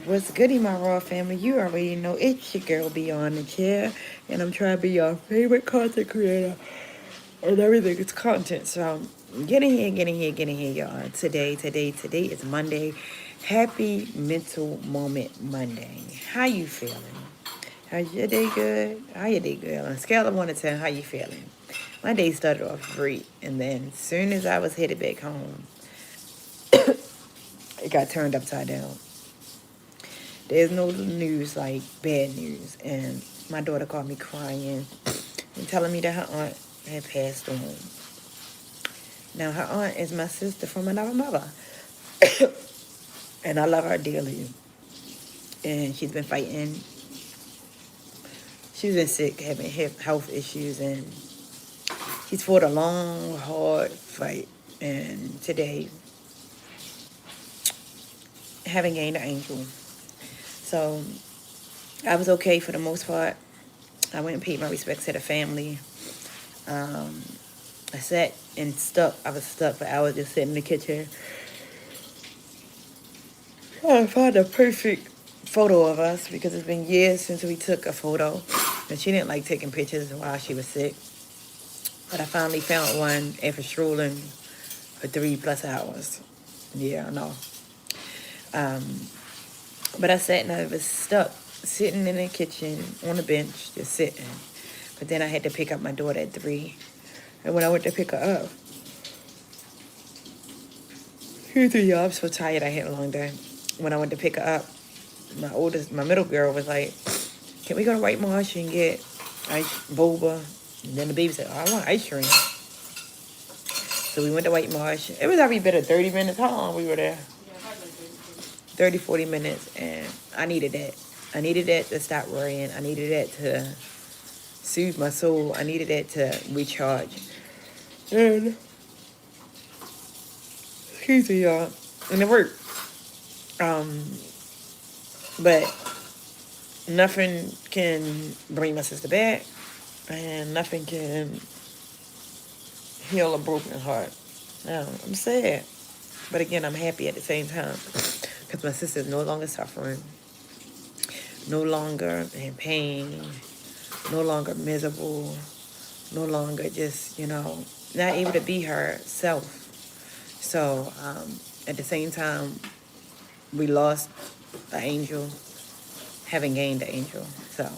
What's goody, my Raw family? You already know it's your girl Beyond the Chair, and I'm trying to be your favorite content creator and everything. It's content, so get in here, get in here, get in here, y'all. Today is Monday. Happy Mental Moment Monday. How you feeling? How's your day good? How your day good? On a scale of 1 to 10, how you feeling? My day started off great, and then as soon as I was headed back home, it got turned upside down. There's no news like bad news. And my daughter called me crying and telling me that her aunt had passed on. Now, her aunt is my sister from another mother. And I love her dearly. And she's been fighting. She's been sick, having health issues. And she's fought a long, hard fight. And today, having gained an angel. So I was okay for the most part. I went and paid my respects to the family. Um, I sat and stuck. I was stuck for hours just sitting in the kitchen. I found a perfect photo of us because it's been years since we took a photo. And she didn't like taking pictures while she was sick. But I finally found one after strolling for 3+ hours. Yeah, I know. Um, but I sat and I was stuck sitting in the kitchen on the bench, just sitting. But then I had to pick up my daughter at 3. And when I went to pick her up, here's the y'all. I'm so tired. I had a long day. When I went to pick her up, my middle girl was like, "Can we go to White Marsh and get boba?" And then the baby said, "Oh, I want ice cream." So we went to White Marsh. It was every bit of 30 minutes. How long we were there? 30, 40 minutes. And I needed that. I needed that to stop worrying. I needed that to soothe my soul. I needed that to recharge. And, excuse me, y'all. And it worked. Um, but nothing can bring my sister back. And nothing can heal a broken heart. Now, I'm sad. But again, I'm happy at the same time. Because my sister's no longer suffering. No longer in pain. No longer miserable. No longer just, not able to be herself. So, at the same time, we lost the angel, having gained the angel. So,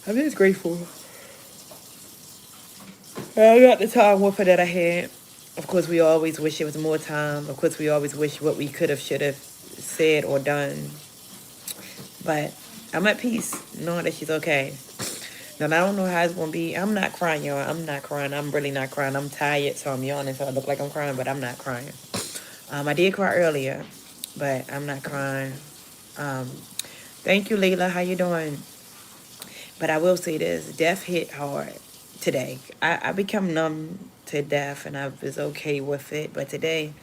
I'm just grateful. I got the time with her that I had. Of course, we always wish it was more time. Of course, we always wish what we could have, should have said or done. But I'm at peace knowing that she's okay. Now, I don't know how it's going to be. I'm not crying, y'all. I'm not crying. I'm really not crying. I'm tired, so I'm yawning, so I look like I'm crying, but I'm not crying. I did cry earlier, but I'm not crying. Um, Thank you, Layla. How you doing? But I will say this. Death hit hard today. I become numb to death, and I was okay with it. But today,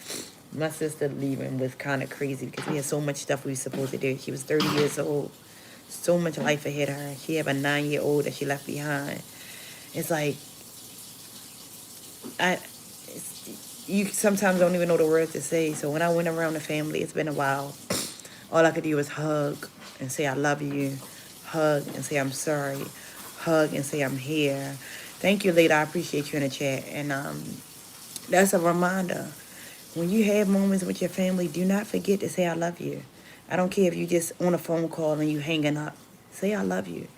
my sister leaving was kind of crazy because we had so much stuff we were supposed to do. She was 30 years old. So much life ahead of her. She had a 9-year-old that she left behind. It's like, you sometimes don't even know the words to say. So when I went around the family, it's been a while. All I could do was hug and say I love you. Hug and say I'm sorry. Hug and say I'm here. Thank you, Lady. I appreciate you in the chat. And that's a reminder. When you have moments with your family, do not forget to say I love you. I don't care if you just on a phone call and you hanging up. Say I love you.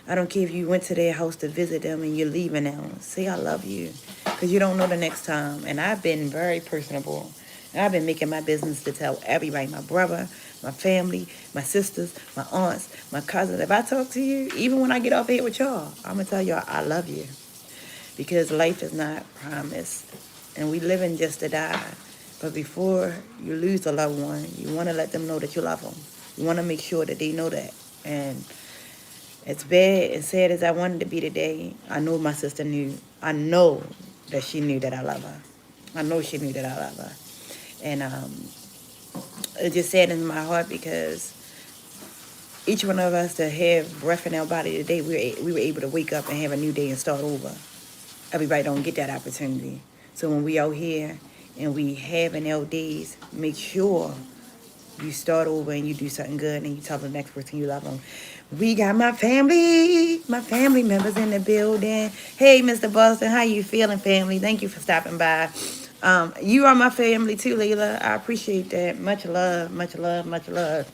I don't care if you went to their house to visit them and you're leaving now. Say I love you. Because you don't know the next time. And I've been very personable. And I've been making my business to tell everybody, my brother, my family, my sisters, my aunts, my cousins. If I talk to you, even when I get off here with y'all, I'm going to tell y'all I love you. Because life is not promised. And we living just to die. But before you lose a loved one, you want to let them know that you love them. You want to make sure that they know that. And as bad and sad as I wanted to be today, I know my sister knew. I know that she knew that I love her. I know she knew that I love her. And it just saddens my heart because each one of us that have breath in our body today, we were able to wake up and have a new day and start over. Everybody don't get that opportunity. So when we out here and we having our days, make sure You start over and you do something good and you tell the next person you love them. We got my family members in the building. Hey, Mr. Boston, how you feeling, family? Thank you for stopping by. You are my family too, Layla. I appreciate that. Much love, much love, much love.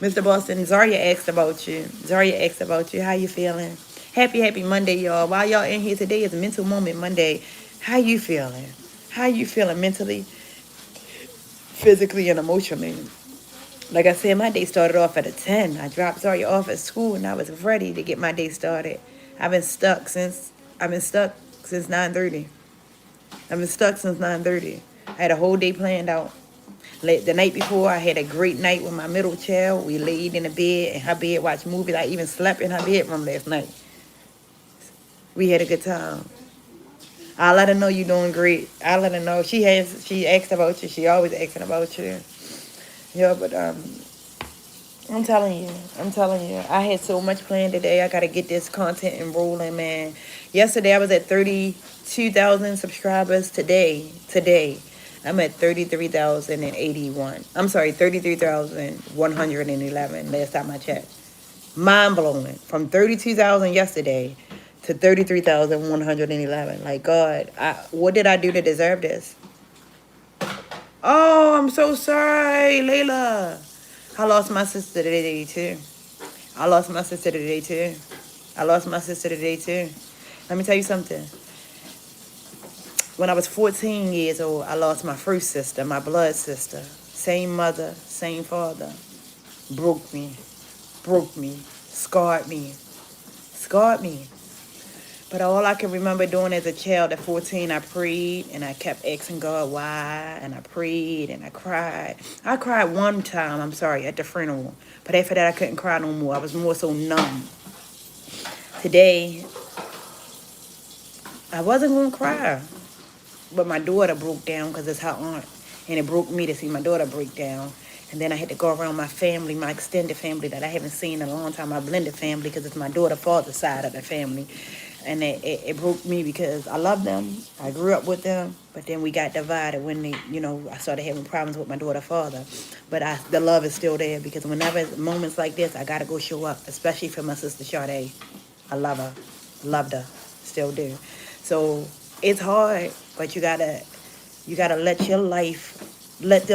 Mr. Boston, Zaria asked about you. Zaria asked about you. How you feeling? Happy Monday, y'all. While y'all in here today is Mental Moment Monday. How you feeling? How you feeling mentally, physically, and emotionally? Like I said, my day started off at a 10. I dropped Zaria off at school and I was ready to get my day started. I've been stuck since I've been stuck since 9:30. I've been stuck since 9:30. I had a whole day planned out. The night before, I had a great night with my middle child. We laid in the bed in her bed, watched movies. I even slept in her bedroom last night. We had a good time. I let her know you're doing great. I let her know she asked about you. She always asking about you. Yeah, but I'm telling you, I had so much planned today. I gotta get this content enrolling, man. Yesterday I was at 32,000 subscribers. Today, I'm at 33,081. I'm sorry, 33,111. Last time I checked, mind blowing. From 32,000 yesterday to 33,111. Like God, what did I do to deserve this? Oh, I'm so sorry, Layla. I lost my sister today too. I lost my sister today too. I lost my sister today too. Let me tell you something. When I was 14 years old, I lost my first sister, my blood sister. Same mother, same father. Broke me, scarred me. But all I can remember doing as a child at 14, I prayed and I kept asking God why, and I prayed and I cried. I cried one time, I'm sorry, at the funeral. But after that, I couldn't cry no more. I was more so numb. Today, I wasn't going to cry. But my daughter broke down because it's her aunt. And it broke me to see my daughter break down. And then I had to go around my family, my extended family that I haven't seen in a long time, my blended family, because it's my daughter's father's side of the family. And it broke me because I love them. I grew up with them. But then we got divided when I started having problems with my daughter's father. But the love is still there because whenever moments like this, I got to go show up, especially for my sister Sade. I love her. Loved her. Still do. So it's hard, but you gotta let them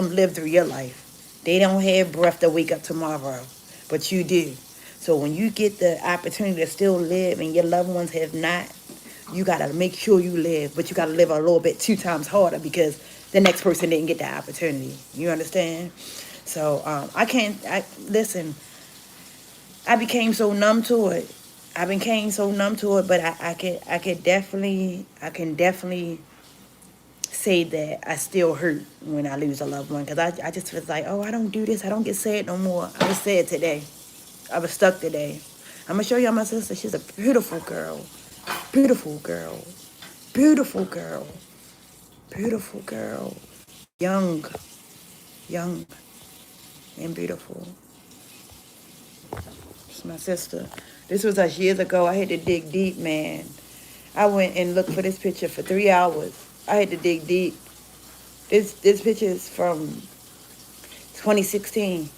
live through your life. They don't have breath to wake up tomorrow, but you do. So when you get the opportunity to still live and your loved ones have not, you gotta make sure you live, but you gotta live a little bit 2 times harder because the next person didn't get the opportunity. You understand? So listen. I became so numb to it. But I can definitely say that I still hurt when I lose a loved one because I just was like, oh, I don't do this. I don't get sad no more. I was sad today. I was stuck today. I'm going to show y'all my sister. She's a beautiful girl. Beautiful girl. Beautiful girl. Beautiful girl. Young. Young and beautiful. It's my sister. This was us years ago. I had to dig deep, man. I went and looked for this picture for 3 hours. I had to dig deep. This picture is from 2016.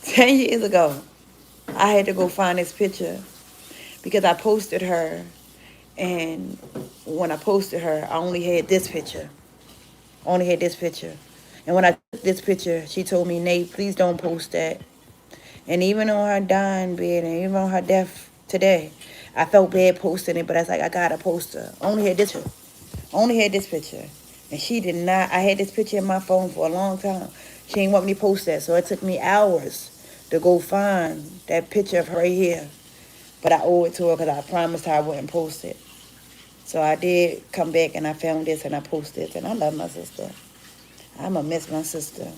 10 years ago. I had to go find this picture because I posted her. And when I posted her, I only had this picture. And when I took this picture, she told me, Nate, please don't post that. And even on her dying bed and even on her death today, I felt bad posting it, but I was like, I gotta post her. Only had this picture. And she did not. I had this picture in my phone for a long time. She didn't want me to post that, so it took me hours to go find that picture of her right here. But I owe it to her because I promised her I wouldn't post it. So I did come back and I found this and I posted it. And I love my sister. I'ma miss my sister.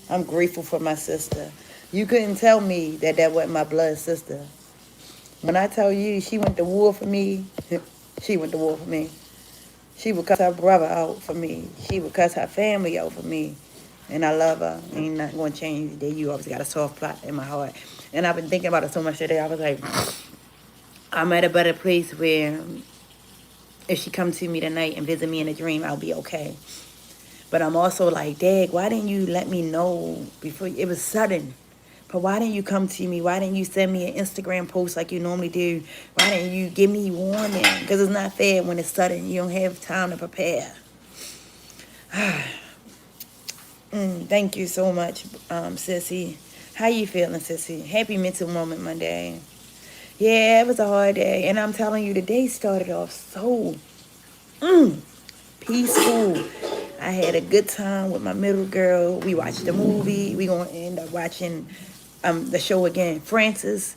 I'm grateful for my sister. You couldn't tell me that wasn't my blood sister. When I tell you she went to war for me, she went to war for me. She would cuss her brother out for me. She would cuss her family out for me. And I love her. Ain't nothing going to change that. You always got a soft spot in my heart. And I've been thinking about it so much today. I was like, I'm at a better place where if she comes to me tonight and visit me in a dream, I'll be okay. But I'm also like, Dad, why didn't you let me know before? It was sudden. But why didn't you come to me? Why didn't you send me an Instagram post like you normally do? Why didn't you give me warning? Because it's not fair when it's sudden. You don't have time to prepare. Thank you so much, Sissy. How you feeling, Sissy? Happy Mental Moment Monday. Yeah, it was a hard day. And I'm telling you, the day started off so peaceful. I had a good time with my middle girl. We watched the movie. We gonna end up watching the show again. Francis,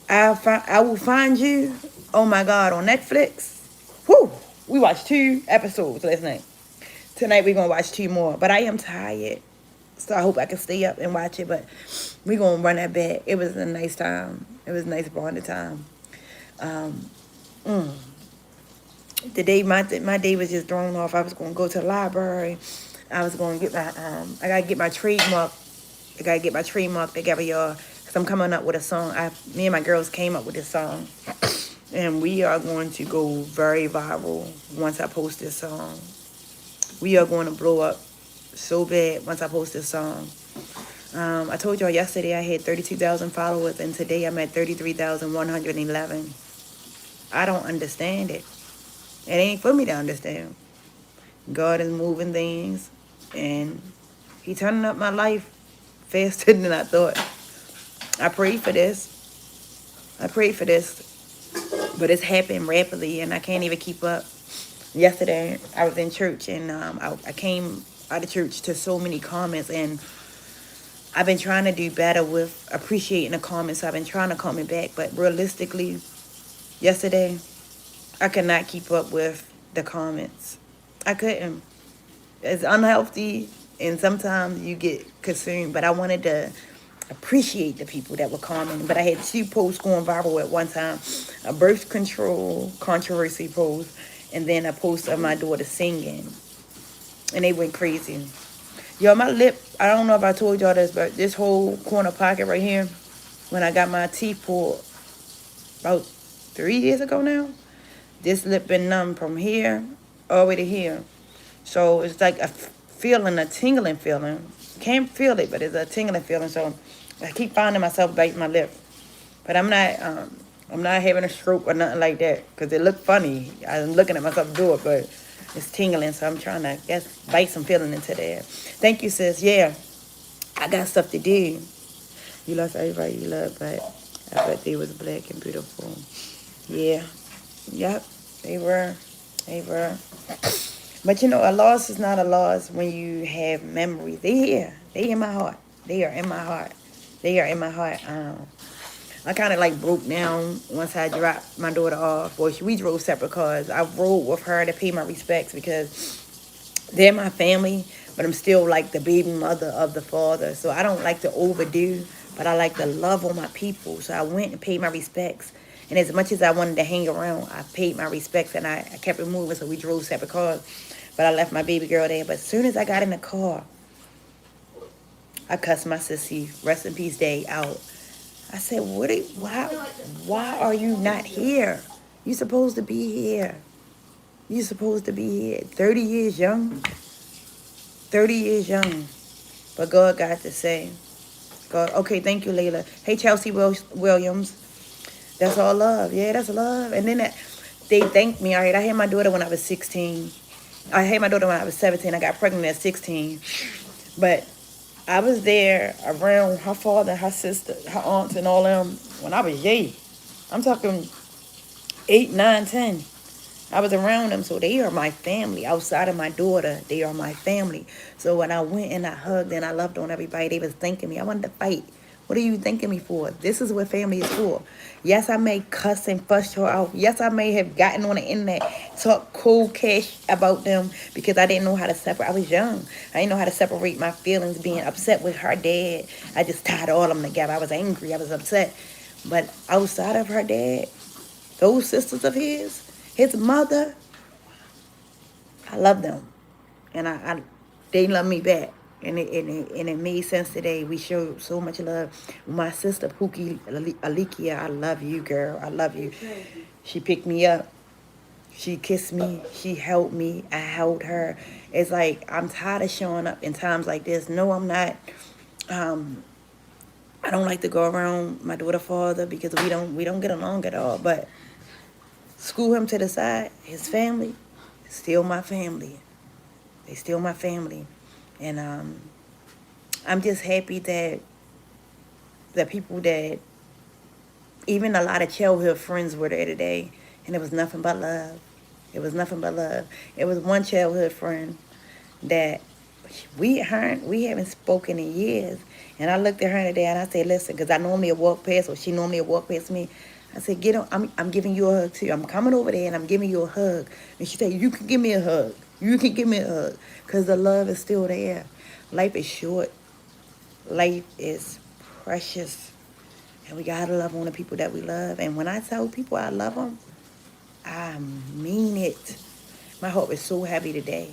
I will find you. Oh my God, on Netflix. Whoo! We watched 2 episodes last night. Tonight we're gonna watch 2 more. But I am tired, so I hope I can stay up and watch it. But we're gonna run that back. It was a nice time. It was a nice bonding time. Um, the day my day was just thrown off. I was gonna go to the library. I was gonna get my I gotta get my trademark. I gotta get my trademark together, y'all. Cause I'm coming up with a song. Me and my girls came up with this song, and we are going to go very viral once I post this song. We are going to blow up so bad once I post this song. I told y'all yesterday I had 32,000 followers, and today I'm at 33,111. I don't understand it. It ain't for me to understand. God is moving things, and He turning up my life faster than I thought. I prayed for this. I prayed for this, but it's happened rapidly, and I can't even keep up. Yesterday, I was in church, and I came out of church to so many comments, and I've been trying to do better with appreciating the comments. I've been trying to comment back, but realistically, yesterday, I could not keep up with the comments. I couldn't. It's unhealthy, and sometimes you get consumed, but I wanted to appreciate the people that were commenting. But I had 2 posts going viral at one time: a birth control controversy post, and then a post of my daughter singing, and they went crazy. Yo, my lip, I don't know if I told y'all this, but this whole corner pocket right here, when I got my teeth pulled about 3 years ago now, this lip been numb from here all the way to here. So it's like a feeling, a tingling feeling. Can't feel it, but it's a tingling feeling. So I keep finding myself biting my lip. But I'm not having a stroke or nothing like that, because it looked funny. I'm looking at myself do it, but it's tingling, so I'm trying to, bite some feeling into there. Thank you, sis. Yeah, I got stuff to do. You lost everybody you love, but I bet they was black and beautiful. Yeah. Yep. They were. They were. But you know, a loss is not a loss when you have memories. They here. They in my heart. They are in my heart. They are in my heart. I kind of like broke down once I dropped my daughter off. Well, we drove separate cars. I rode with her to pay my respects because they're my family, but I'm still like the baby mother of the father. So I don't like to overdo, but I like to love on my people. So I went and paid my respects. And as much as I wanted to hang around, I paid my respects, and I kept it moving. So we drove separate cars. But I left my baby girl there. But as soon as I got in the car, I cussed my sissy, rest in peace day, out. I said, why are you not here? You supposed to be here. You supposed to be here. 30 years young. 30 years young. But God got to say. God, okay, thank you, Layla. Hey, Chelsea Williams. That's all love. Yeah, that's love. And then they thanked me. All right, I had my daughter when I was 16. I had my daughter when I was 17. I got pregnant at 16. But I was there around her father, her sister, her aunts, and all them when I was young. I'm talking 8, 9, 10. I was around them, so they are my family. Outside of my daughter, they are my family. So when I went and I hugged and I loved on everybody, they was thanking me. I wanted to fight. What are you thanking me for? This is what family is for. Yes, I may cuss and fuss her out. Yes, I may have gotten on the internet, talk cold cash about them because I didn't know how to separate. I was young. I didn't know how to separate my feelings, being upset with her dad. I just tied all of them together. I was angry. I was upset. But outside of her dad, those sisters of his mother, I love them. And they love me back. And it made sense today. We showed so much love. My sister, Pookie Alikia, I love you, girl. I love you. She picked me up. She kissed me. She held me. I held her. It's like I'm tired of showing up in times like this. No, I'm not. Um, I don't like to go around my daughter's father because we don't get along at all. But school him to the side. His family, still my family. They still my family, and I'm just happy that the people that even a lot of childhood friends were there today, and it was nothing but love. It was nothing but love. It was one childhood friend that we haven't spoken in years. And I looked at her today and I said, listen, because I normally walk past, or she normally walk past me. I said, get on. I'm giving you a hug too. I'm coming over there and I'm giving you a hug. And she said, you can give me a hug. You can give me a hug, because the love is still there. Life is short. Life is precious. And we gotta love on the people that we love. And when I tell people I love them, I mean it. My heart is so happy today.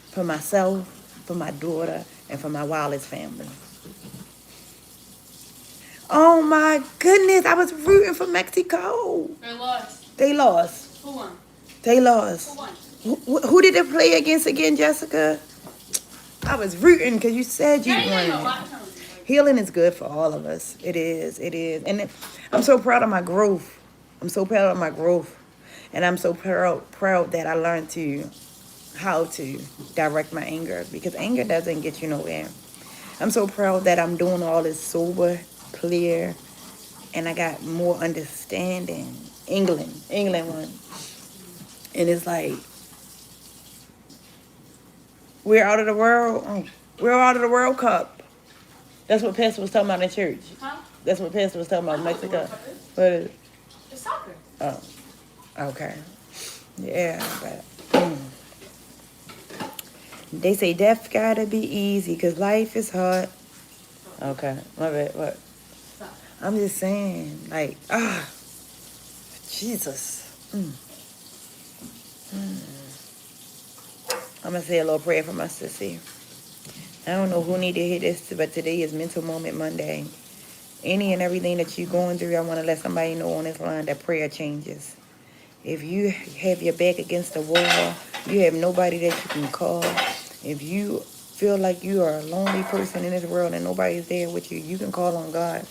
For myself, for my daughter, and for my wildest family. Oh my goodness, I was rooting for Mexico. They lost. They lost. Who won? They lost. Who won? Who did they play against again, Jessica? I was rooting because you said you won. Healing is good for all of us. It is. It is. And I'm so proud of my growth. I'm so proud of my growth. And I'm so proud that I learned how to direct my anger, because anger doesn't get you nowhere. I'm so proud that I'm doing all this sober, clear, and I got more understanding. England won. And it's like, we're out of the world. We're out of the World Cup. That's what Pastor was talking about in church. Huh? That's what Pastor was talking about in Mexico. What is it? It's soccer. Oh, okay. Yeah, but they say death gotta be easy because life is hard. Okay, my bad. What? I'm just saying, like, Jesus. I'm gonna say a little prayer for my sissy. I don't know who need to hear this, but today is Mental Moment Monday. Any and everything that you're going through, I want to let somebody know on this line that prayer changes. If you have your back against the wall, you have nobody that you can call. If you feel like you are a lonely person in this world and nobody's there with you, you can call on God.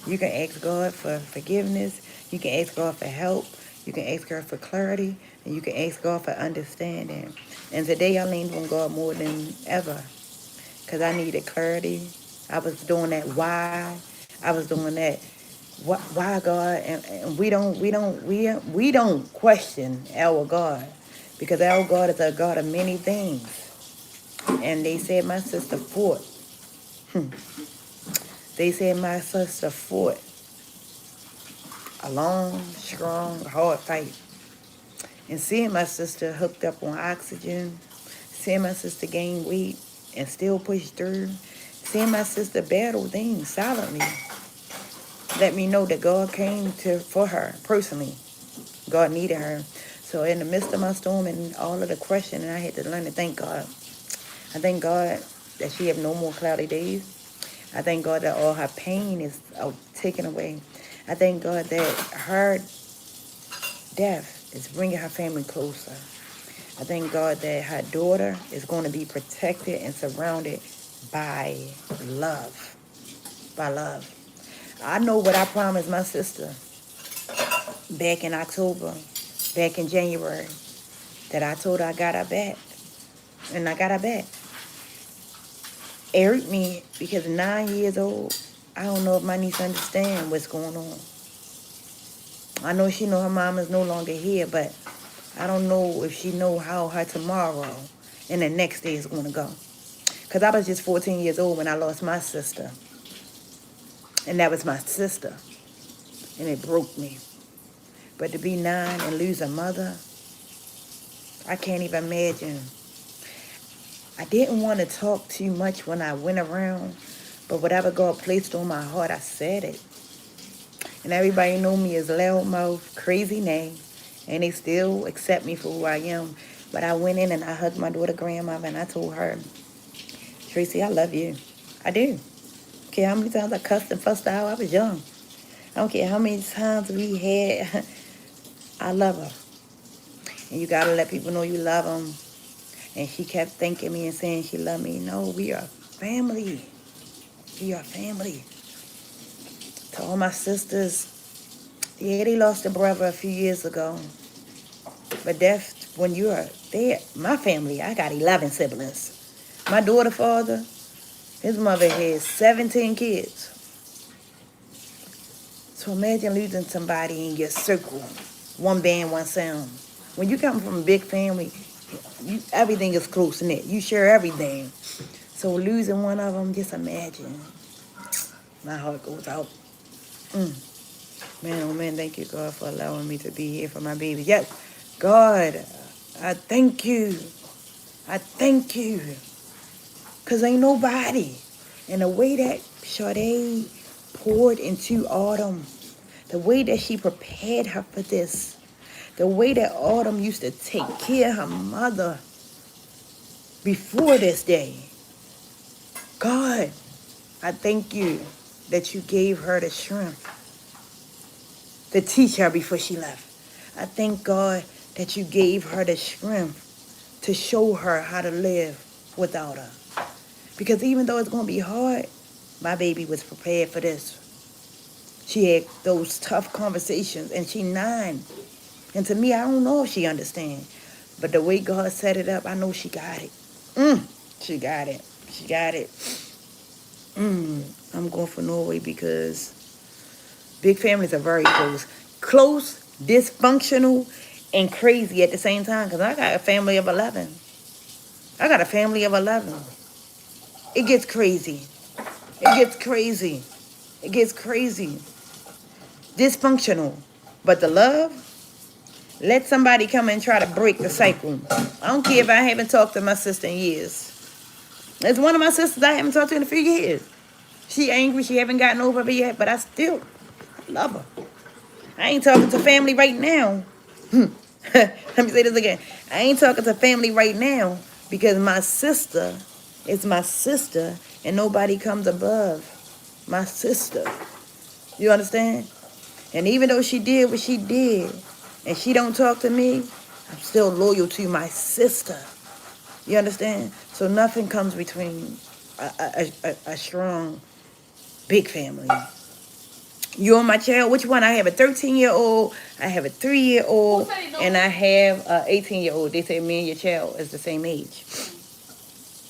You can ask God for forgiveness. You can ask God for help. You can ask God for clarity. And you can ask God for understanding. And today I leaned on God more than ever, because I needed clarity. I was doing that why. I was doing that why God, and we don't question our God, because our God is a God of many things. And they said my sister fought. They said my sister fought a long, strong, hard fight. And seeing my sister hooked up on oxygen, seeing my sister gain weight and still push through, seeing my sister battle things silently, let me know that God came for her personally. God needed her. So in the midst of my storm and all of the questioning, I had to learn to thank God. I thank God that she have no more cloudy days. I thank God that all her pain is taken away. I thank God that her death is bringing her family closer. I thank God that her daughter is going to be protected and surrounded by love. By love. I know what I promised my sister back in October, back in January, that I told her I got her back. And I got her back. It hurt me because 9 years old, I don't know if my niece understand what's going on. I know she know her mom is no longer here, but I don't know if she know how her tomorrow and the next day is going to go. Because I was just 14 years old when I lost my sister. And that was my sister. And it broke me. But to be 9 and lose a mother, I can't even imagine. I didn't want to talk too much when I went around, but whatever God placed on my heart, I said it. And everybody know me as loudmouth, crazy name, and they still accept me for who I am. But I went in and I hugged my daughter grandmother and I told her, Tracy, I love you. I do. I don't care how many times I cussed and fussed out. I was young. I don't care how many times we had. I love her. And you got to let people know you love them. And she kept thanking me and saying she loved me. No, we are family. We are family. To all my sisters, yeah, they lost a brother a few years ago. But that's when you are there. My family, I got 11 siblings. My daughter's father, his mother had 17 kids. So imagine losing somebody in your circle. One band, one sound. When you come from a big family, everything is close-knit. You share everything. So losing one of them, just imagine. My heart goes out. Man, oh man, thank you, God, for allowing me to be here for my baby. Yes, God, I thank you. I thank you. Because ain't nobody. And the way that Sade poured into Autumn, the way that she prepared her for this, the way that Autumn used to take care of her mother before this day. God, I thank you that you gave her the strength to teach her before she left. I thank God that you gave her the strength to show her how to live without her. Because even though it's going to be hard, my baby was prepared for this. She had those tough conversations, and she 9. And to me, I don't know if she understands. But the way God set it up, I know she got it. She got it. She got it. I'm going for Norway because big families are very close. Close, dysfunctional, and crazy at the same time. Because I got a family of 11. I got a family of 11. It gets crazy. It gets crazy. It gets crazy. Dysfunctional. But the love, let somebody come and try to break the cycle. I don't care if I haven't talked to my sister in years. It's one of my sisters I haven't talked to in a few years. She angry. She haven't gotten over it yet, but I still love her. I ain't talking to family right now. Let me say this again. I ain't talking to family right now because my sister is my sister and nobody comes above my sister. You understand? And even though she did what she did and she don't talk to me, I'm still loyal to my sister. You understand? So nothing comes between a strong, big family. You're my child. Which one? I have a 13-year-old, I have a 3-year-old, and I have a 18-year-old. They say me and your child is the same age.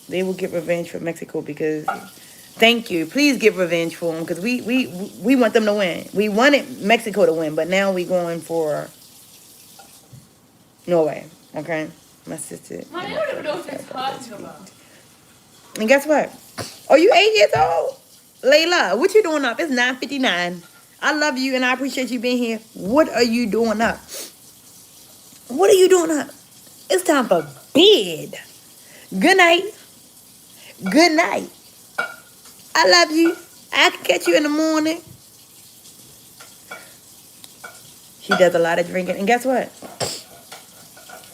They will get revenge for Mexico because, thank you. Please get revenge for them because we want them to win. We wanted Mexico to win, but now we going for Norway. Okay? My sister. Honey, I don't even know what you're talking about. And guess what? Are you 8 years old? Layla, what you doing up? It's 9:59. I love you and I appreciate you being here. What are you doing up? What are you doing up? It's time for bed. Good night. Good night. I love you. I can catch you in the morning. She does a lot of drinking. And guess what?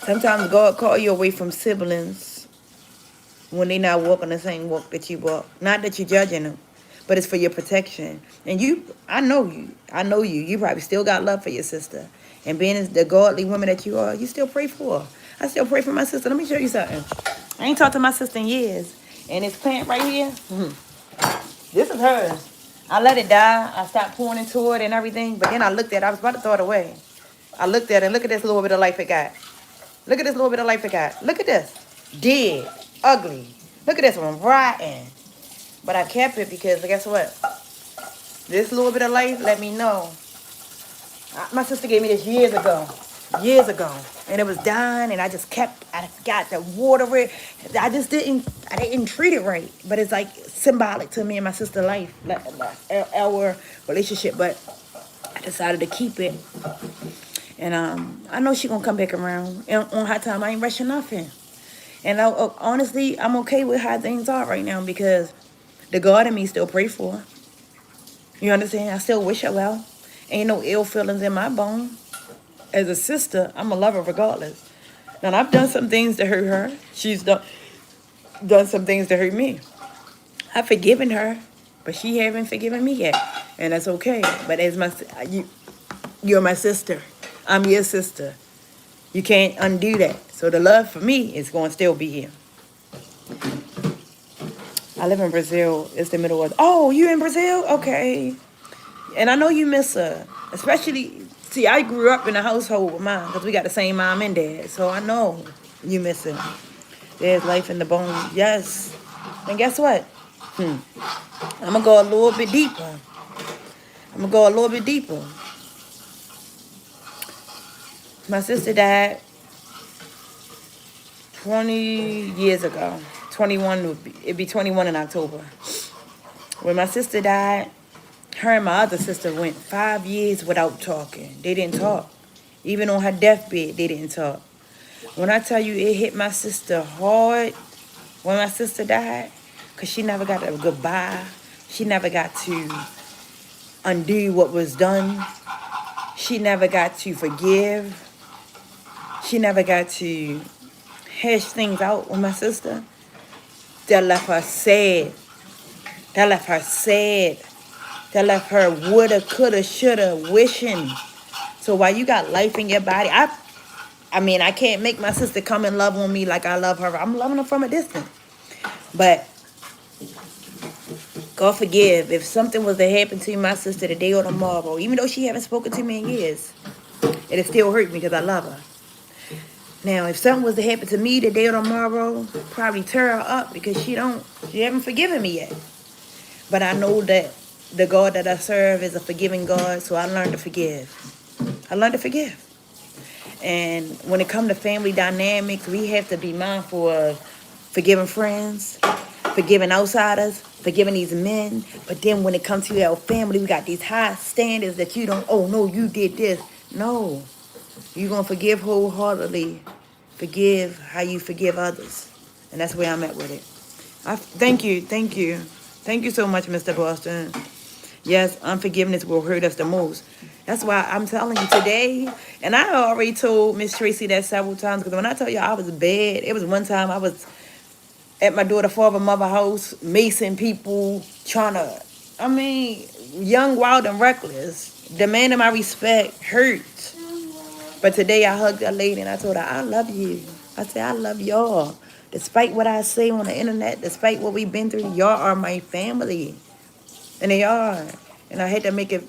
Sometimes God call you away from siblings when they not walking the same walk that you walk. Not that you're judging them, but it's for your protection. And you, I know you. I know you. You probably still got love for your sister. And being the godly woman that you are, you still pray for her. I still pray for my sister. Let me show you something. I ain't talked to my sister in years. And this plant right here, this is hers. I let it die. I stopped pouring into it and everything. But then I looked at it. I was about to throw it away. I looked at it. Look at this little bit of life it got. Look at this little bit of life it got. Look at this. Dead. Ugly. Look at this one. Rotten. But I kept it because guess what? This little bit of life let me know. My sister gave me this years ago. Years ago. And it was dying and I just kept, I got to water it. I didn't treat it right. But it's like symbolic to me and my sister's life. Our relationship. But I decided to keep it. And I know she's going to come back around. And on her time, I ain't rushing nothing. And honestly, I'm okay with how things are right now because the God in me still pray for her. You understand? I still wish her well. Ain't no ill feelings in my bone. As a sister, I'm a lover regardless. Now, I've done some things to hurt her. She's done some things to hurt me. I've forgiven her, but she haven't forgiven me yet. And that's okay. But as you're my sister. I'm your sister. You can't undo that. So the love for me is going to still be here. I live in Brazil. It's the middle of. Oh, you in Brazil? Okay. And I know you miss her, especially. See, I grew up in a household with mine because we got the same mom and dad. So I know you miss her. There's life in the bones. Yes. And guess what? I'm gonna go a little bit deeper. My sister died 20 years ago. 21 it'd be 21 in October. When my sister died, her and my other sister went 5 years without talking. They didn't talk. Even on her deathbed, they didn't talk. When I tell you it hit my sister hard when my sister died, because she never got a goodbye. She never got to undo what was done. She never got to forgive. She never got to hash things out with my sister. That left her sad. That left her woulda, coulda, shoulda, wishing. So while you got life in your body, I mean, I can't make my sister come and love on me like I love her. I'm loving her from a distance. But God forgive, if something was to happen to my sister today or tomorrow, even though she haven't spoken to me in years, it'll still hurt me because I love her. Now, if something was to happen to me today or tomorrow, probably tear her up because she haven't forgiven me yet. But I know that the God that I serve is a forgiving God, so I learned to forgive. And when it comes to family dynamics, we have to be mindful of forgiving friends, forgiving outsiders, forgiving these men. But then when it comes to our family, we got these high standards that you don't, oh no, you did this. No, you're going to forgive wholeheartedly. Forgive how you forgive others. And that's where I'm at with it. Thank you. Thank you so much, Mr. Boston. Yes, unforgiveness will hurt us the most. That's why I'm telling you today, and I already told Miss Tracy that several times, because when I tell you I was bad, it was one time I was at my daughter, father, mother house, macing people, young, wild, and reckless. Demanding my respect hurt. But today I hugged that lady and I told her, I love you. I said, I love y'all. Despite what I say on the internet, despite what we've been through, y'all are my family. And they are. And I hate to make it,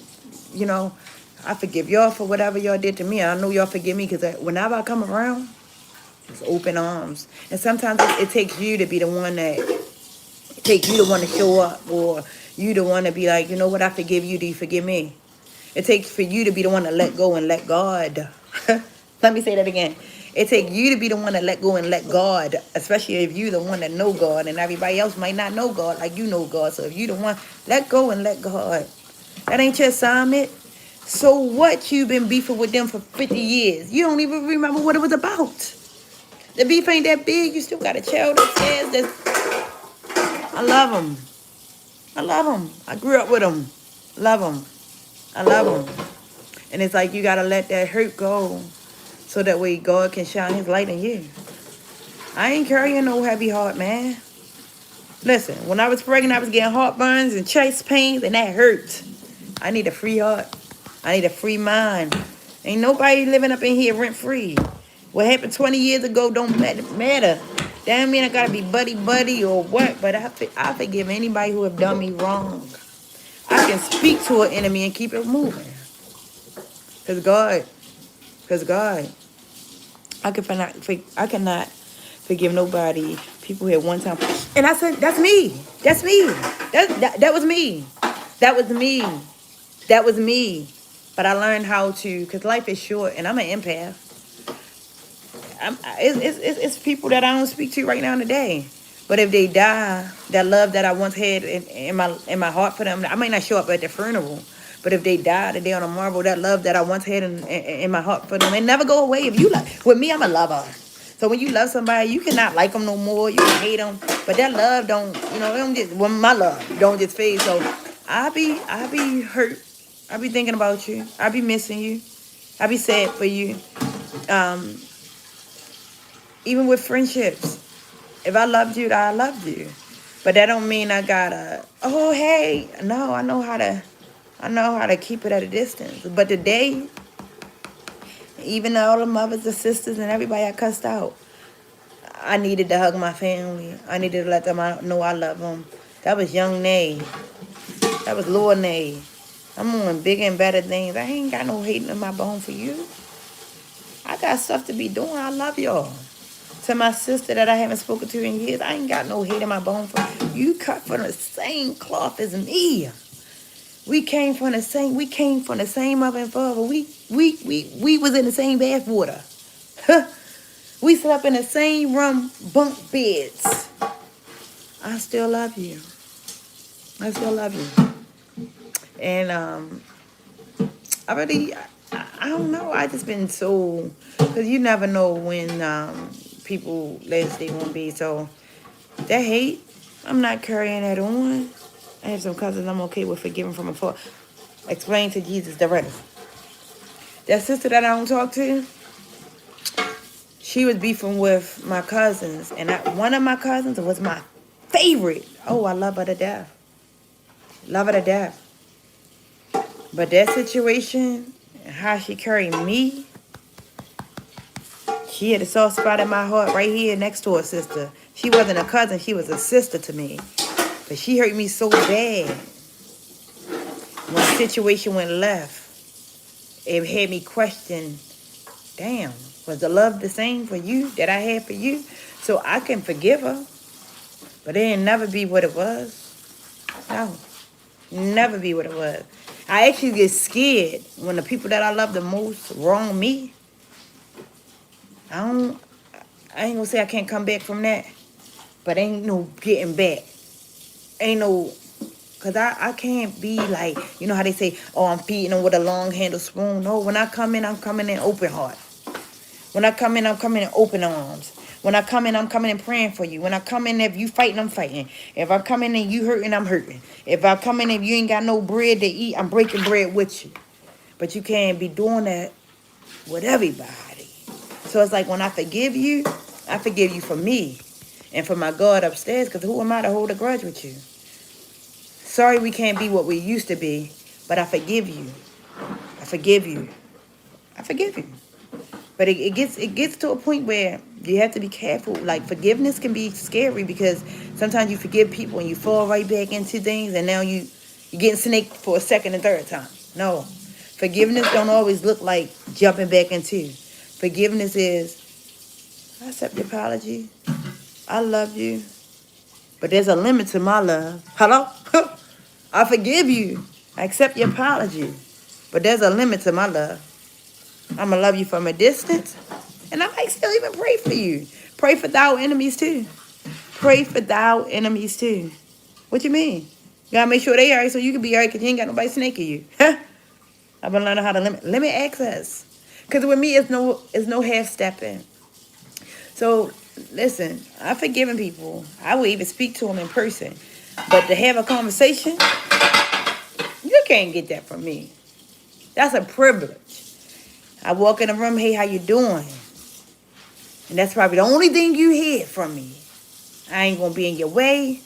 I forgive y'all for whatever y'all did to me. I know y'all forgive me because whenever I come around, it's open arms. And sometimes it takes you to be the one to show up, or you the one to be like, you know what, I forgive you. Do you forgive me? It takes for you to be the one to let go and let God. Let me say that again. It takes you to be the one to let go and let God, especially if you the one that know God and everybody else might not know God like you know God. So if you the one, let go and let God. That ain't your assignment. So what, you been beefing with them for 50 years? You don't even remember what it was about. The beef ain't that big. You still got a child upstairs. I love them. I grew up with them. Love them. I love them. And it's like you got to let that hurt go so that way God can shine his light in you. I ain't carrying no heavy heart, man. Listen, when I was pregnant, I was getting heartburns and chest pains, and that hurt. I need a free heart. I need a free mind. Ain't nobody living up in here rent-free. What happened 20 years ago don't matter. Damn mean I got to be buddy or what, but I forgive anybody who have done me wrong. I can speak to an enemy and keep it moving. Because God, I cannot forgive nobody. People here one time. And I said, that's me. That was me. That was me. But I learned how to, because life is short and I'm an empath. It's people that I don't speak to right now in the day. But if they die, that love that I once had in my heart for them, I might not show up at the funeral. But if they die today on a marble, that love that I once had in my heart for them, it never go away. If you love, with me, I'm a lover. So when you love somebody, you cannot like them no more. You can hate them, but that love don't, it don't just. Well, my love don't just fade. So I be hurt. I be thinking about you. I be missing you. I be sad for you. Even with friendships, if I loved you, I loved you. But that don't mean I gotta. Oh hey, no, I know how to keep it at a distance. But today, Even all the mothers and sisters and everybody I cussed out, I needed to hug my family. I needed to let them know I love them. That was young Nay. That was Lord Nay. I'm on bigger and better things. I ain't got no hate in my bone for you. I got stuff to be doing. I love y'all. To my sister that I haven't spoken to in years, I ain't got no hate in my bone for you. Cut from the same cloth as me. We came from the same mother and father. We was in the same bathwater. We slept in the same room, bunk beds. I still love you. I still love you. And I don't know. I just been so, because you never know when people last day won't be. So that hate, I'm not carrying that on. I have some cousins I'm okay with forgiving from afar. Explain to Jesus the rest. That sister that I don't talk to, she was beefing with my cousins. And one of my cousins was my favorite. Oh, I love her to death. Love her to death. But that situation, how she carried me, she had a soft spot in my heart right here next to her sister. She wasn't a cousin, she was a sister to me. But she hurt me so bad. When the situation went left, it had me question, damn, was the love the same for you that I had for you? So I can forgive her, but it ain't never be what it was. No, never be what it was. I actually get scared when the people that I love the most wrong me. I ain't gonna say I can't come back from that, but ain't no getting back. Ain't no, cause I can't be like, you know how they say, oh, I'm feeding them with a long handle spoon. No, when I come in, I'm coming in open heart. When I come in, I'm coming in open arms. When I come in, I'm coming in praying for you. When I come in, if you fighting, I'm fighting. If I come in and you hurting, I'm hurting. If I come in and you ain't got no bread to eat, I'm breaking bread with you. But you can't be doing that with everybody. So it's like when I forgive you for me and for my God upstairs, because who am I to hold a grudge with you? Sorry we can't be what we used to be, but I forgive you. I forgive you. I forgive you. But it gets to a point where you have to be careful. Like, forgiveness can be scary because sometimes you forgive people and you fall right back into things, and now you getting snaked for a second and third time. No. Forgiveness don't always look like jumping back into. Forgiveness is, I accept your apology. I love you. But there's a limit to my love. Hello? I forgive you. I accept your apology. But there's a limit to my love. I'm going to love you from a distance. And I might still even pray for you. Pray for thou enemies too. Pray for thou enemies too. What you mean? You got to make sure they are right so you can be all right because you ain't got nobody snaking you. I've been learning how to limit access. Because with me, it's no half-stepping. So, listen, I've forgiven people. I will even speak to them in person. But to have a conversation, you can't get that from me. That's a privilege. I walk in the room, hey, how you doing? And that's probably the only thing you hear from me. I ain't going to be in your way.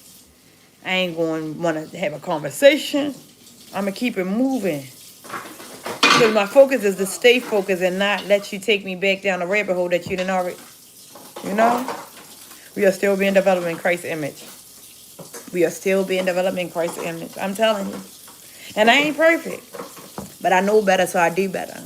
I ain't going to want to have a conversation. I'm going to keep it moving. Because my focus is to stay focused and not let you take me back down the rabbit hole that you didn't already, you know? We are still being developed in Christ's image. We are still being developed in Christ's image. I'm telling you. And I ain't perfect. But I know better, so I do better.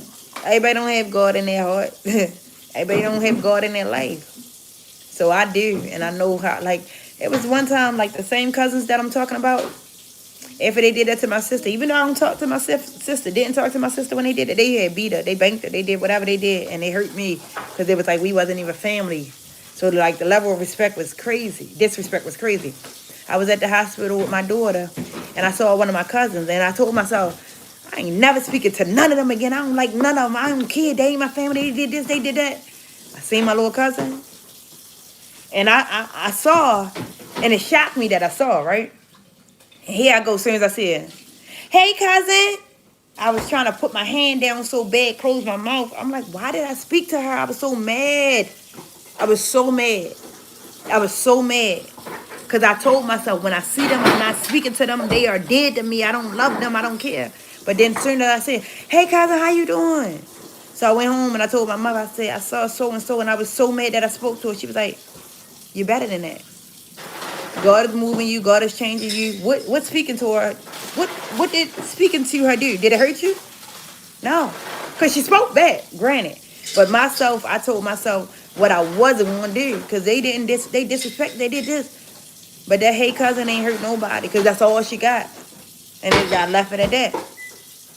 Everybody don't have God in their heart. Everybody don't have God in their life. So I do. And I know how, like, it was one time, like, the same cousins that I'm talking about, after they did that to my sister, even though I don't talk to my sister, didn't talk to my sister when they did it, they had beat her, they banked her, they did whatever they did, and they hurt me, because it was like we wasn't even family. So, like, the level of respect was crazy. Disrespect was crazy. I was at the hospital with my daughter, and I saw one of my cousins, and I told myself, I ain't never speaking to none of them again. I don't like none of them. I don't care. They ain't my family. They did this, they did that. I seen my little cousin, and I saw, and it shocked me that I saw, right? And here I go, as soon as I said, hey, cousin. I was trying to put my hand down so bad, close my mouth. I'm like, why did I speak to her? I was so mad. I was so mad. I was so mad. Because I told myself, when I see them, I'm not speaking to them. They are dead to me. I don't love them. I don't care. But then soon as I said, hey, cousin, how you doing? So I went home and I told my mother, I said, I saw so-and-so, and I was so mad that I spoke to her. She was like, you're better than that. God is moving you. God is changing you. What's speaking to her? What did speaking to her do? Did it hurt you? No. Because she spoke back, granted. But myself, I told myself what I wasn't going to do. Because they disrespect, they did this. But that hey cousin ain't hurt nobody. Because that's all she got. And then I left it at that.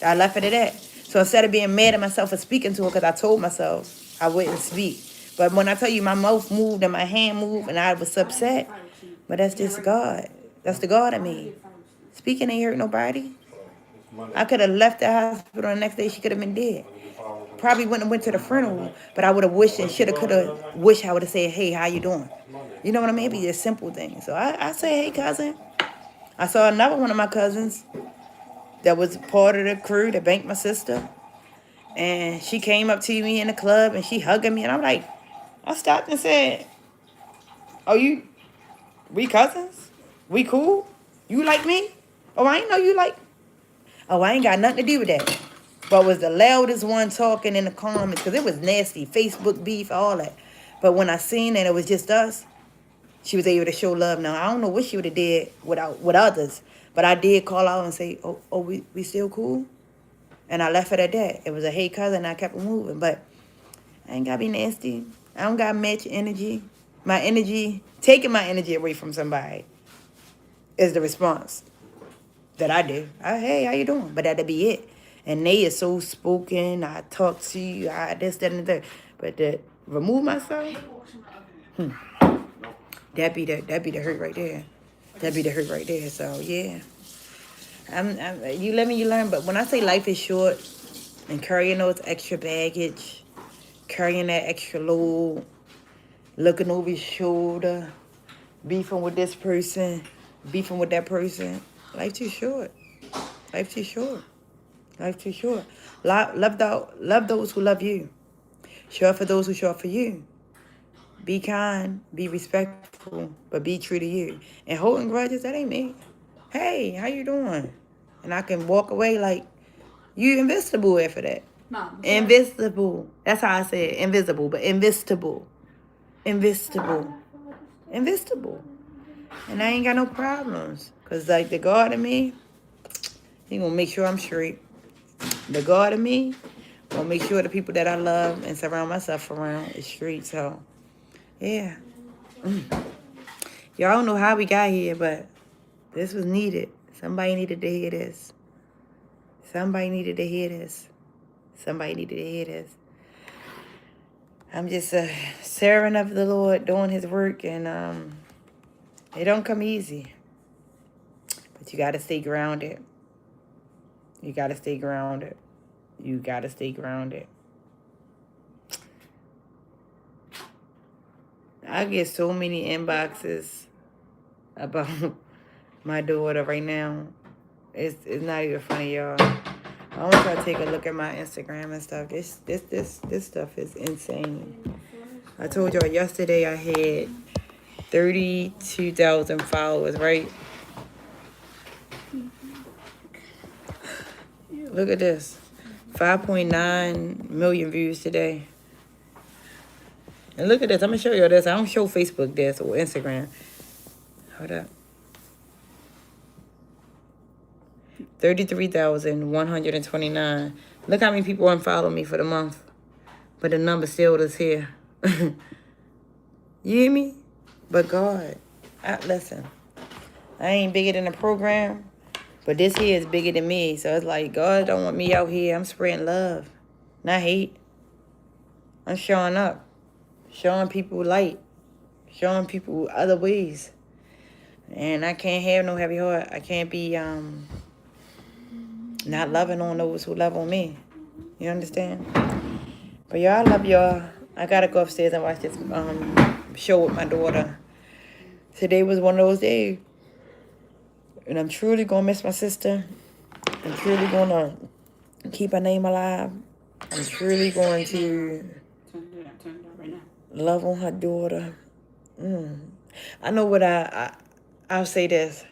I left it at that. So instead of being mad at myself for speaking to her, because I told myself I wouldn't speak. But when I tell you my mouth moved and my hand moved and I was upset, but that's just God. That's the God in me. Speaking ain't hurt nobody. I could have left the hospital the next day. She could have been dead. Probably wouldn't have went to the funeral, but I would have wished and should have, could have, wished I would have said, hey, how you doing? You know what I mean? It'd be a simple thing. So I say, hey, cousin. I saw another one of my cousins that was part of the crew that banked my sister. And she came up to me in the club and she hugging me. And I'm like, I stopped and said, oh, we cousins? We cool? You like me? Oh, I ain't know you like. Oh, I ain't got nothing to do with that. But was the loudest one talking in the comments because it was nasty. Facebook beef, all that. But when I seen that it was just us, she was able to show love. Now, I don't know what she would have did with others. But I did call out and say, we still cool? And I left it at that. It was a hey cousin and I kept it moving. But I ain't got to be nasty. I don't got much energy. Taking my energy away from somebody is the response that I do. Hey, how you doing? But that'd be it. And they is so spoken. I talk to you. I this, that, and the third. But to remove myself, that'd be the hurt right there. That'd be the hurt right there. So yeah, you live and you learn. But when I say life is short, and carrying those extra baggage, carrying that extra load, looking over your shoulder, beefing with this person, beefing with that person, life too short. Life too short. Life too short. Love those who love you. Show up for those who show up for you. Be kind, be respectful, but be true to you. And holding grudges, that ain't me. Hey, how you doing? And I can walk away like, you invisible after that. Mom. Invisible. That's how I say it. Invisible, but invisible. Invisible. Invisible. And I ain't got no problems. Because like the God in me, he gonna make sure I'm straight. The God in me gonna make sure the people that I love and surround myself around is straight. So, yeah. Y'all don't know how we got here, but this was needed. Somebody needed to hear this. Somebody needed to hear this. Somebody needed to hear this. I'm just a servant of the Lord doing his work, and it don't come easy. But you got to stay grounded. You got to stay grounded. You got to stay grounded. I get so many inboxes about my daughter right now. It's not even funny, y'all. I want y'all to take a look at my Instagram and stuff. This stuff is insane. I told y'all yesterday I had 32,000 followers, right? Look at this. 5.9 million views today. And look at this. I'm going to show you this. I don't show Facebook this or Instagram. Hold up. 33,129. Look how many people unfollow me for the month. But the number still is here. You hear me? But God, listen. I ain't bigger than the program. But this here is bigger than me. So it's like, God don't want me out here. I'm spreading love, not hate. I'm showing up. Showing people light. Showing people other ways. And I can't have no heavy heart. I can't be not loving on those who love on me. You understand? But y'all, I love y'all. I gotta go upstairs and watch this show with my daughter. Today was one of those days. And I'm truly gonna miss my sister. I'm truly gonna keep her name alive. I'm truly going to love on her daughter. I know what I'll say this.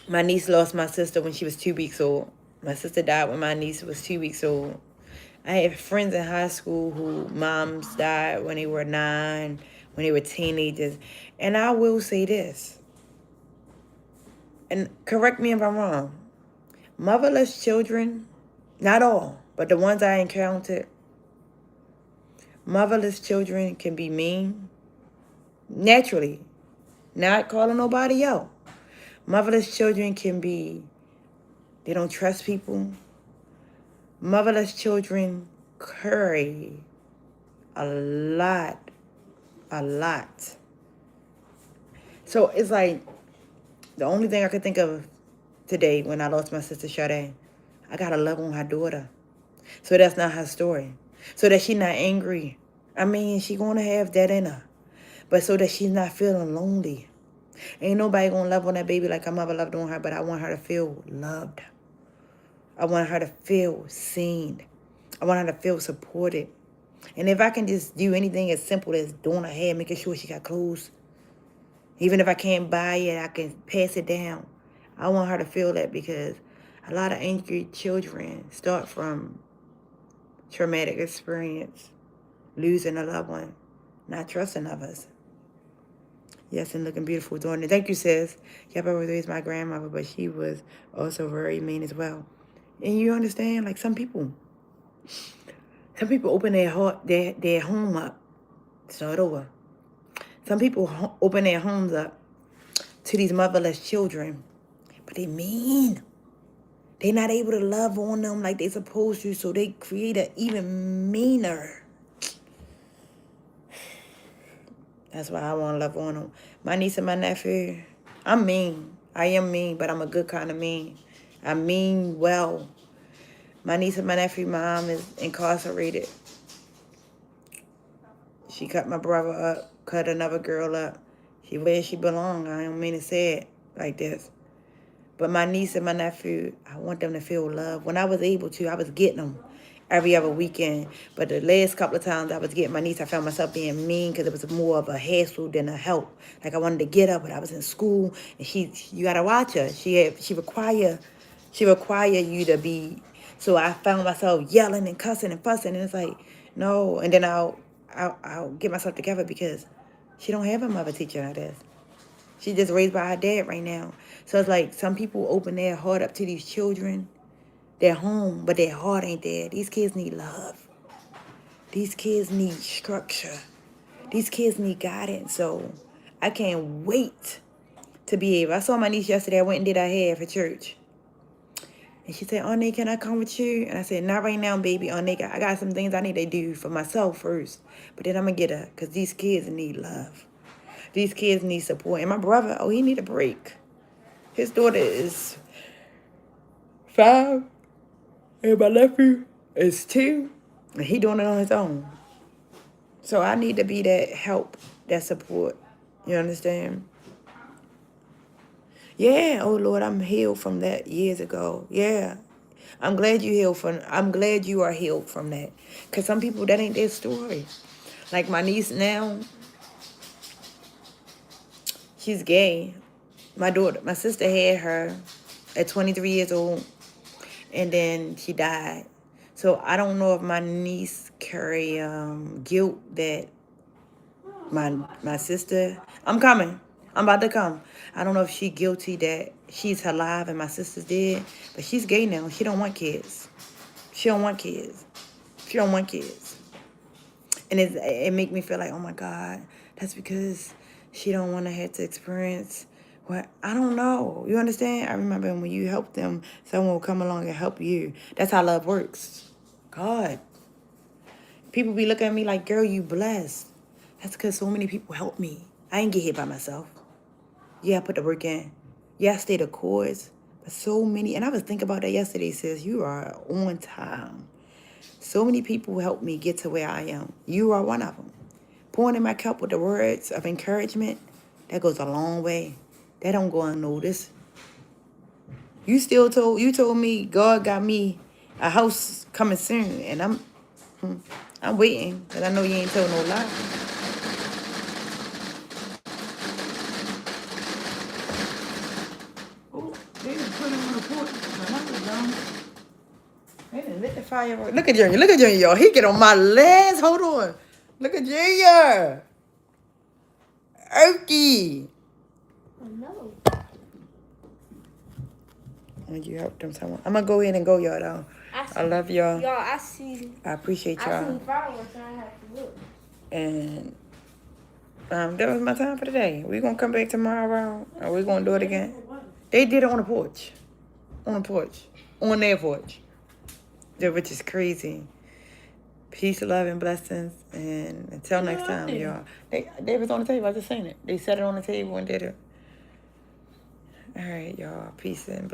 My niece lost my sister when she was 2 weeks old. My sister died when my niece was 2 weeks old. I had friends in high school who moms died when they were 9, when they were teenagers. And I will say this, and correct me if I'm wrong, motherless children, not all, but the ones I encountered, motherless children can be mean, naturally, not calling nobody out. Motherless children can be, they don't trust people. Motherless children carry a lot. So it's like the only thing I could think of today when I lost my sister Sade, I gotta love on her daughter. So that's not her story. So that she's not angry. I mean, she gonna have that in her. But so that she's not feeling lonely. Ain't nobody gonna love on that baby like her mother loved on her, but I want her to feel loved. I want her to feel seen. I want her to feel supported. And if I can just do anything as simple as doing her hair, making sure she got clothes, even if I can't buy it, I can pass it down. I want her to feel that because a lot of angry children start from traumatic experience, losing a loved one, not trusting others. Yes, and looking beautiful doing it. Thank you, sis. Yep, I was raised my grandmother, but she was also very mean as well. And you understand, like some people open their heart, their home up. Start over. Some people open their homes up to these motherless children, but they mean. They're not able to love on them like they're supposed to, so they create an even meaner. That's why I want to love on them. My niece and my nephew, I'm mean. I am mean, but I'm a good kind of mean. I mean well. My niece and my nephew, mom is incarcerated. She cut my brother up, cut another girl up. She where she belong. I don't mean to say it like this. But my niece and my nephew, I want them to feel love. When I was able to, I was getting them every other weekend. But the last couple of times I was getting my niece, I found myself being mean because it was more of a hassle than a help. Like I wanted to get her, but I was in school, and you gotta watch her. She require you to be. So I found myself yelling and cussing and fussing, and it's like no. And then I'll get myself together because she don't have a mother teaching her this. She's just raised by her dad right now. So it's like some people open their heart up to these children. They're home, but their heart ain't there. These kids need love. These kids need structure. These kids need guidance. So I can't wait to be able. I saw my niece yesterday. I went and did her hair for church. And she said, Auntie, can I come with you? And I said, not right now, baby. Auntie, I got some things I need to do for myself first. But then I'm going to get her because these kids need love. These kids need support. And my brother, he need a break. His daughter is 5. And my nephew is 2. And he doing it on his own. So I need to be that help, that support. You understand? Yeah. Oh, Lord, I'm healed from that years ago. Yeah. I'm glad you are healed from that. Because some people, that ain't their story. Like my niece now, she's gay. My sister had her at 23 years old, and then she died. So I don't know if my niece carry guilt that my sister. I'm coming. I'm about to come. I don't know if she guilty that she's alive and my sister's dead, but she's gay now. She don't want kids. She don't want kids. She don't want kids. And it make me feel like, oh my God, that's because she don't want to have to experience what, I don't know. You understand? I remember when you help them, someone will come along and help you. That's how love works. God. People be looking at me like, girl, you blessed. That's because so many people help me. I ain't get hit by myself. Yeah, I put the work in. Yeah, I stayed the course. But so many, and I was thinking about that yesterday, sis. You are on time. So many people helped me get to where I am. You are one of them. Pouring in my cup with the words of encouragement, that goes a long way. That don't go unnoticed. You told me God got me a house coming soon, and I'm waiting, because I know you ain't told no lie. Oh, they done put it on the porch. My house is gone. They done lit the fire. Look at Junior. Look at Junior, y'all. He get on my legs. Hold on. Look at Junior. Erky. Oh no. When you help them someone. I'm going to go in and go, y'all, though. I love y'all. Y'all, I see. I appreciate y'all. I see fireworks and I have to look. And that was my time for today. We're going to come back tomorrow. Or we're going to do it again. They did it on the porch. On the porch. On their porch. Which is crazy. Peace, love, and blessings. And until next time, y'all. They was on the table. I just seen it. They set it on the table and did it. All right, y'all. Peace and blessings.